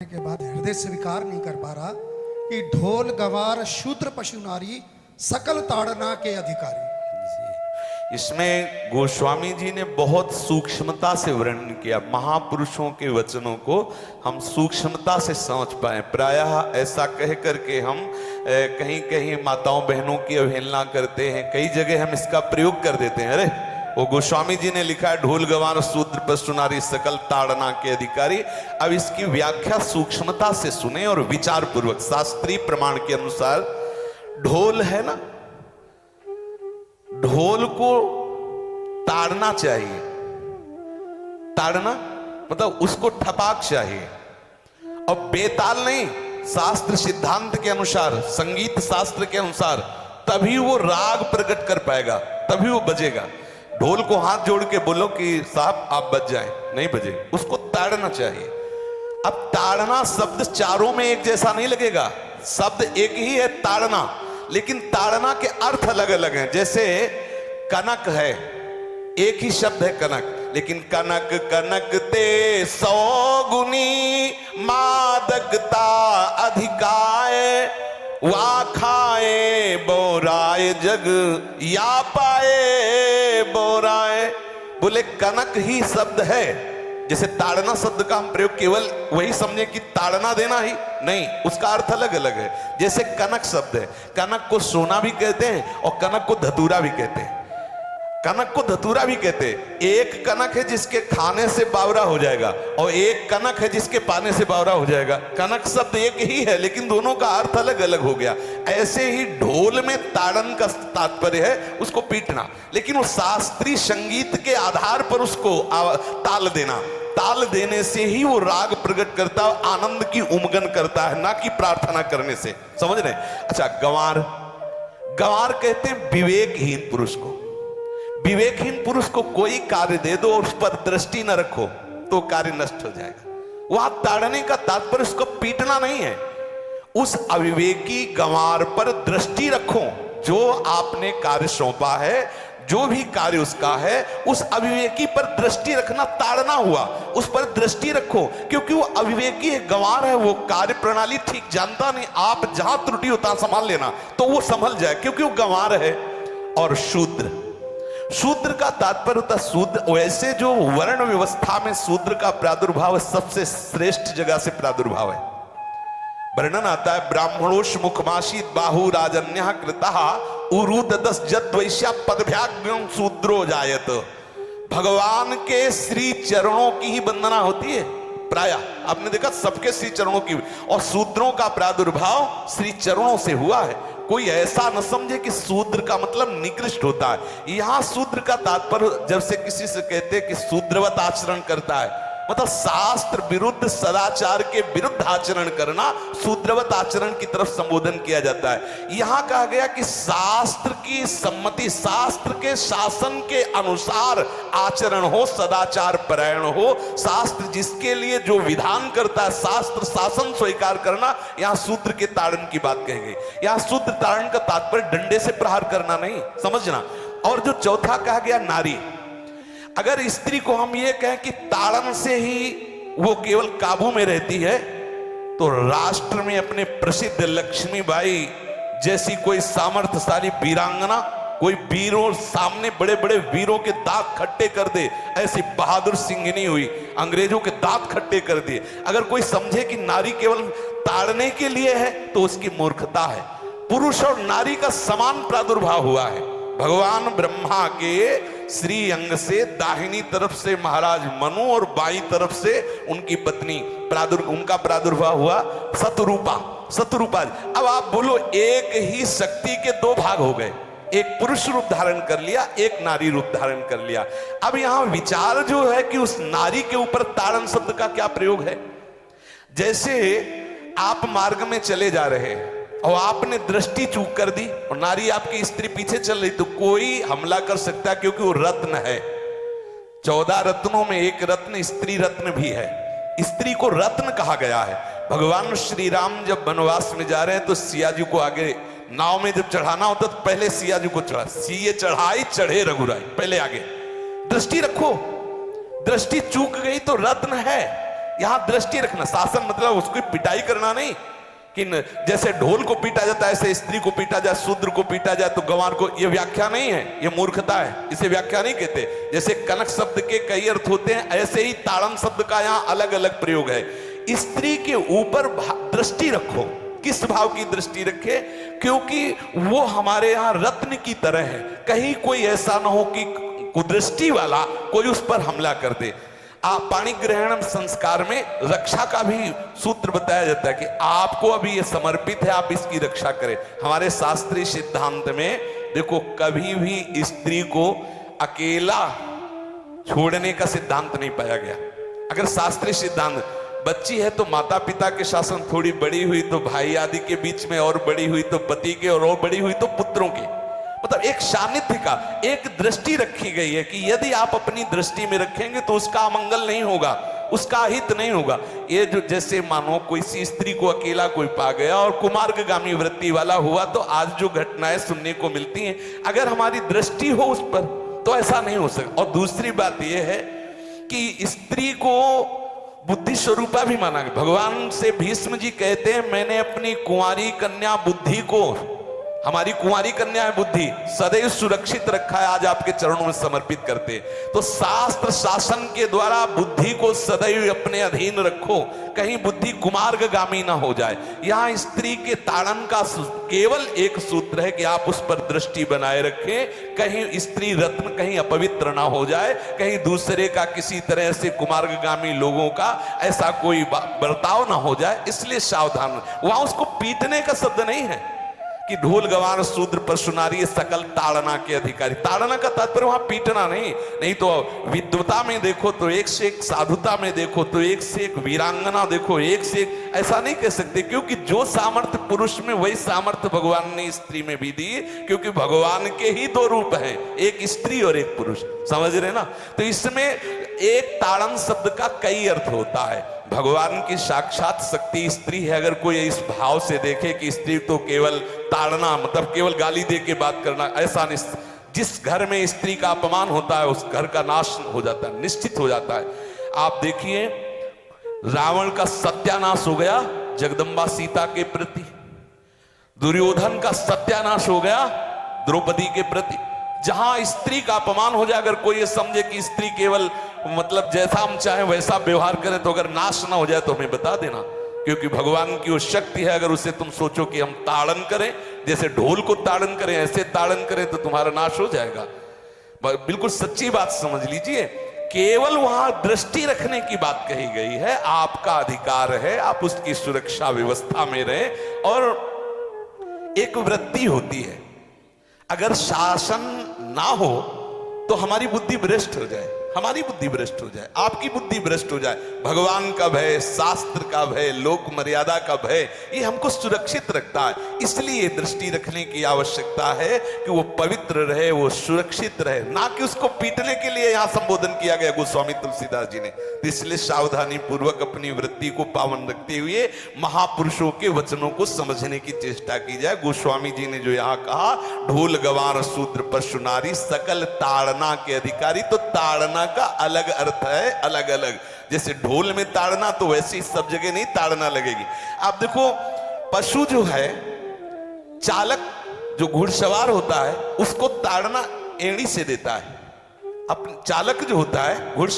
के बाद हृदय स्वीकार नहीं कर पा रहा कि ढोल गवार शूद्र पशु नारी सकल ताड़ना के अधिकारी। इसमें गोस्वामी जी ने बहुत सूक्ष्मता से वर्णन किया। महापुरुषों के वचनों को हम सूक्ष्मता से समझ पाए। प्रायः ऐसा कह करके हम कहीं कहीं माताओं बहनों की अवहेलना करते हैं, कई जगह हम इसका प्रयोग कर देते हैं। अरे वो गोस्वामी जी ने लिखा है ढोल गवार शूद्र पशु नारी सकल ताड़ना के अधिकारी। अब इसकी व्याख्या सूक्ष्मता से सुने और विचार पूर्वक। शास्त्रीय प्रमाण के अनुसार ढोल है ना, ढोल को ताड़ना चाहिए। ताड़ना मतलब उसको ठपाक चाहिए और बेताल नहीं। शास्त्र सिद्धांत के अनुसार, संगीत शास्त्र के अनुसार तभी वो राग प्रकट कर पाएगा, तभी वो बजेगा। ढोल को हाथ जोड़ के बोलो कि साहब आप बज जाए, नहीं बजे, उसको ताड़ना चाहिए। अब ताड़ना शब्द चारों में एक जैसा नहीं लगेगा, शब्द एक ही है ताड़ना, लेकिन ताड़ना के अर्थ अलग अलग हैं। जैसे कनक है, एक ही शब्द है कनक, लेकिन कनक कनक ते 100 गुनी मादकता अधिकाय, वा खाए बोराए जग या पाए बोराए। बोले कनक ही शब्द है। जैसे ताड़ना शब्द का हम प्रयोग केवल वही समझे कि ताड़ना देना ही नहीं, उसका अर्थ अलग अलग है। जैसे कनक शब्द है, कनक को सोना भी कहते हैं और कनक को धतूरा भी कहते हैं। कनक को धतूरा भी कहते हैं। एक कनक है जिसके खाने से बावरा हो जाएगा और एक कनक है जिसके पाने से बावरा हो जाएगा। कनक शब्द एक ही है लेकिन दोनों का अर्थ अलग अलग हो गया। ऐसे ही ढोल में ताड़न का तात्पर्य है उसको पीटना, लेकिन वो शास्त्रीय संगीत के आधार पर उसको ताल देना। ताल देने से ही वो राग प्रकट करता है, आनंद की उमगन करता है, ना कि प्रार्थना करने से। समझ रहे? अच्छा, गंवार, गंवार कहते हैं विवेकहीन पुरुष को। विवेकहीन पुरुष को कोई कार्य दे दो और उस पर दृष्टि न रखो तो कार्य नष्ट हो जाएगा। वहां ताड़ने का तात्पर्य उसको पीटना नहीं है, उस अविवेकी गंवार पर दृष्टि रखो। जो आपने कार्य सौंपा है, जो भी कार्य उसका है, उस अविवेकी पर दृष्टि रखना ताड़ना हुआ। उस पर दृष्टि रखो, क्योंकि वो अविवेकी है, गंवार है, वो कार्य प्रणाली ठीक जानता नहीं। आप जहां त्रुटि होता संभाल लेना तो वो संभल जाए, क्योंकि वो गंवार है। और शूद्र, शूद्र का तात्पर्य होता शूद्र, वैसे जो वर्ण व्यवस्था में शूद्र का प्रादुर्भाव सबसे श्रेष्ठ जगह से प्रादुर्भाव है। वर्णन आता है ब्राह्मणोष मुखमाशी बाहु राजन्य कृतः उरुददस जत वैश्या पदभ्याग्यं शूद्रो जायत। भगवान के श्री चरणों की ही वंदना होती है प्राय, आपने देखा सबके श्री चरणों की, और शूद्रों का प्रादुर्भाव श्री चरणों से हुआ है। कोई ऐसा न समझे कि शूद्र का मतलब निकृष्ट होता है। यहां शूद्र का तात्पर्य जब से किसी से कहते हैं कि शूद्रवत आचरण करता है, मतलब शास्त्र विरुद्ध, सदाचार के विरुद्ध आचरण करना शूद्रवत आचरण की तरफ संबोधन किया जाता है। यहां कहा गया कि शास्त्र की सम्मति, शास्त्र के शासन के अनुसार आचरण हो, सदाचार परायण हो। शास्त्र जिसके लिए जो विधान करता है, शास्त्र शासन स्वीकार करना, यहां शूद्र के ताड़न की बात कही गई। यहां शूद्र ताड़न का तात्पर्य डंडे से प्रहार करना नहीं, समझना। और जो चौथा कहा गया नारी, अगर स्त्री को हम ये कहें कि ताड़न से ही वो केवल काबू में रहती है, तो राष्ट्र में अपने प्रसिद्ध लक्ष्मीबाई जैसी कोई सामर्थ्यशाली वीरांगना, कोई वीरों सामने बड़े बड़े वीरों के दांत खट्टे कर दे, ऐसी बहादुर सिंघनी हुई, अंग्रेजों के दांत खट्टे कर दिए। अगर कोई समझे कि नारी केवल ताड़ने के लिए है तो उसकी मूर्खता है। पुरुष और नारी का समान प्रादुर्भाव हुआ है। भगवान ब्रह्मा के श्री अंग से दाहिनी तरफ से महाराज मनु और बाईं तरफ से उनकी पत्नी उनका प्रादुर्भाव हुआ शतरूपा। शतरूपा, अब आप बोलो एक ही शक्ति के दो भाग हो गए, एक पुरुष रूप धारण कर लिया, एक नारी रूप धारण कर लिया। अब यहां विचार जो है कि उस नारी के ऊपर ताड़न शब्द का क्या प्रयोग है। जैसे आप मार्ग में चले जा रहे हैं और आपने दृष्टि चूक कर दी और नारी आपकी स्त्री पीछे चल रही, तो कोई हमला कर सकता है, क्योंकि वो रत्न है। 14 रत्नों में एक रत्न स्त्री रत्न भी है। स्त्री को रत्न कहा गया है। भगवान श्री राम जब वनवास में जा रहे हैं तो सिया जी को आगे नाव में जब चढ़ाना होता तो पहले सिया जी को चढ़ा, सीए चढ़ाई चढ़े रघुराई, पहले आगे। दृष्टि रखो, दृष्टि चूक गई तो रत्न है, यहां दृष्टि रखना। शासन मतलब उसकी पिटाई करना नहीं कि जैसे ढोल को पीटा जाता है ऐसे स्त्री को पीटा जाए, शूद्र को पीटा जाए तो गंवार को, यह व्याख्या नहीं है, यह मूर्खता है, इसे व्याख्या नहीं कहते। जैसे कनक शब्द के कई अर्थ होते हैं, ऐसे ही ताड़न शब्द का यहां अलग अलग प्रयोग है। स्त्री के ऊपर दृष्टि रखो। किस भाव की दृष्टि रखे? क्योंकि वो हमारे यहां रत्न की तरह है, कहीं कोई ऐसा ना हो कि कुदृष्टि वाला कोई उस पर हमला कर दे। पाणी ग्रहण संस्कार में रक्षा का भी सूत्र बताया जाता है कि आपको अभी ये समर्पित है, आप इसकी रक्षा करें। हमारे शास्त्रीय सिद्धांत में देखो, कभी भी स्त्री को अकेला छोड़ने का सिद्धांत नहीं पाया गया। अगर शास्त्रीय सिद्धांत, बच्ची है तो माता पिता के शासन, थोड़ी बड़ी हुई तो भाई आदि के बीच में, और बड़ी हुई तो पति के, और बड़ी हुई तो पुत्रों के, मतलब एक सानिध्य का, एक दृष्टि रखी गई है कि यदि आप अपनी दृष्टि में रखेंगे तो उसका अमंगल नहीं होगा, उसका हित नहीं होगा। ये जो जैसे मानो कोई सी स्त्री को अकेला कोई पा गया और कुमार्गामी वृत्ति वाला हुआ, तो आज जो घटनाएं सुनने को मिलती हैं, अगर हमारी दृष्टि हो उस पर तो ऐसा नहीं हो सकता। और दूसरी बात यह है कि स्त्री को बुद्धि स्वरूपा भी माना गया। भगवान से भीष्म जी कहते हैं, मैंने अपनी कुंवारी कन्या बुद्धि को, हमारी कुंवारी कन्या है बुद्धि, सदैव सुरक्षित रखा है, आज आपके चरणों में समर्पित करते। तो शास्त्र शासन के द्वारा बुद्धि को सदैव अपने अधीन रखो, कहीं बुद्धि कुमार्गामी ना हो जाए। यहां स्त्री के ताड़न का केवल एक सूत्र है कि आप उस पर दृष्टि बनाए रखें, कहीं स्त्री रत्न कहीं अपवित्र ना हो जाए, कहीं दूसरे का किसी तरह से कुमार्गामी लोगों का ऐसा कोई बर्ताव ना हो जाए, इसलिए सावधान। वहां उसको पीटने का शब्द नहीं है कि ढोल गवार शूद्र परशु नारी सकल ताड़ना के अधिकारी। ताड़ना का तात्पर्य वहां पीटना नहीं तो विद्वता में देखो तो एक से एक, साधुता में देखो तो एक से एक, वीरांगना देखो एक से एक, ऐसा नहीं कह सकते, क्योंकि जो सामर्थ्य पुरुष में वही सामर्थ्य भगवान ने स्त्री में भी दी, क्योंकि भगवान के ही दो रूप हैं, एक स्त्री और एक पुरुष, समझ रहे ना। तो इसमें एक ताड़न शब्द का कई अर्थ होता है। भगवान की साक्षात शक्ति स्त्री है। अगर कोई इस भाव से देखे कि स्त्री तो केवल ताड़ना, मतलब केवल गाली दे के बात करना, ऐसा नहीं। जिस घर में स्त्री का अपमान होता है उस घर का नाश हो जाता है, निश्चित हो जाता है। आप देखिए, रावण का सत्यानाश हो गया जगदम्बा सीता के प्रति, दुर्योधन का सत्यानाश हो गया द्रौपदी के प्रति। जहां स्त्री का अपमान हो जाए, अगर कोई ये समझे कि स्त्री केवल मतलब जैसा हम चाहे वैसा व्यवहार करें, तो अगर नाश ना हो जाए तो हमें बता देना, क्योंकि भगवान की वो शक्ति है। अगर उसे तुम सोचो कि हम ताड़न करें, जैसे ढोल को ताड़न करें ऐसे ताड़न करें, तो तुम्हारा नाश हो जाएगा। बिल्कुल सच्ची बात समझ लीजिए। केवल वहां दृष्टि रखने की बात कही गई है, आपका अधिकार है, आप उसकी सुरक्षा व्यवस्था में रहे। और एक वृत्ति होती है, अगर शासन ना हो तो हमारी बुद्धि भ्रष्ट हो जाए, हमारी बुद्धि भ्रष्ट हो जाए, आपकी बुद्धि भ्रष्ट हो जाए। भगवान का भय, शास्त्र का भय, लोक मर्यादा का भय, ये हमको सुरक्षित रखता है। इसलिए दृष्टि रखने की आवश्यकता है कि वो पवित्र रहे, वो सुरक्षित रहे, ना कि उसको पीटने के लिए यहां संबोधन किया गया गोस्वामी तुलसीदास जी ने। इसलिए सावधानी पूर्वक अपनी वृत्ति को पावन रखते हुए महापुरुषों के वचनों को समझने की चेष्टा की जाए। गोस्वामी जी ने जो यहाँ कहा, ढोल गवार शूद्र परशु नारी सकल ताड़ना के अधिकारी, तो ताड़ना का अलग अर्थ है, अलग अलग। जैसे ढोल में ताड़ना, तो वैसे ही सब जगह नहीं ताड़ना लगेगी। आप देखो, पशु जो है, चालक जो घुड़सवार होता है, उसको ताड़ना एड़ी से देता है। अपने चालक जो होता है घुड़